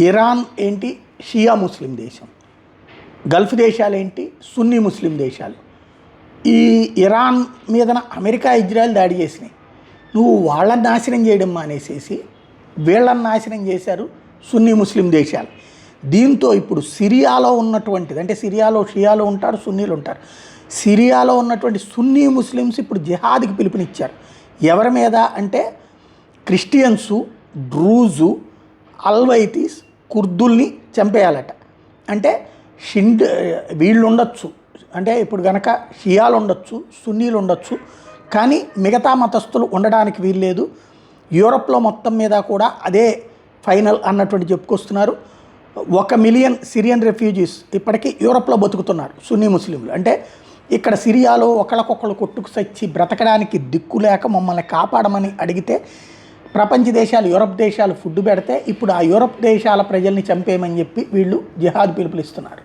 Iran ఏంటి షియా ముస్లిం దేశం, Gulf దేశాలు ఏంటి సున్నీ ముస్లిం దేశాలు. ఈ ఇరాన్ మీదన అమెరికా ఇజ్రాయెల్ దాడి చేసినాయి. నువ్వు వాళ్ళని నాశనం చేయడం మానేసేసి వీళ్ళని నాశనం చేశారు సున్నీ ముస్లిం దేశాలు. దీంతో ఇప్పుడు సిరియాలో ఉన్నటువంటిది, అంటే సిరియాలో షియాలో ఉంటారు, సున్నీలు ఉంటారు. సిరియాలో ఉన్నటువంటి సున్నీ ముస్లిమ్స్ ఇప్పుడు జిహాద్కి పిలుపునిచ్చారు. ఎవరి మీద అంటే క్రిస్టియన్సు, డ్రూజు, అల్వైతీస్, కుర్దుల్ని చంపేయాలట. అంటే వీళ్ళు ఉండొచ్చు, అంటే ఇప్పుడు కనుక షియాలు ఉండొచ్చు, సున్నీలు ఉండొచ్చు, కానీ మిగతా మతస్థులు ఉండడానికి వీల్లేదు. యూరప్లో మొత్తం మీద కూడా అదే ఫైనల్ అన్నటువంటి చెప్పుకొస్తున్నారు. 1 మిలియన్ సిరియన్ రెఫ్యూజీస్ ఇప్పటికీ యూరప్లో బతుకుతున్నారు సున్నీ ముస్లింలు. అంటే ఇక్కడ సిరియాలో ఒకళ్ళకొకళ్ళు కొట్టుకు సచ్చి బ్రతకడానికి దిక్కు లేక మమ్మల్ని కాపాడమని అడిగితే ప్రపంచ దేశాలు, యూరప్ దేశాలు ఫుడ్ పెడితే ఇప్పుడు ఆ యూరప్ దేశాల ప్రజల్ని చంపేయమని చెప్పి వీళ్ళు జిహాద్ పిలుపునిస్తున్నారు.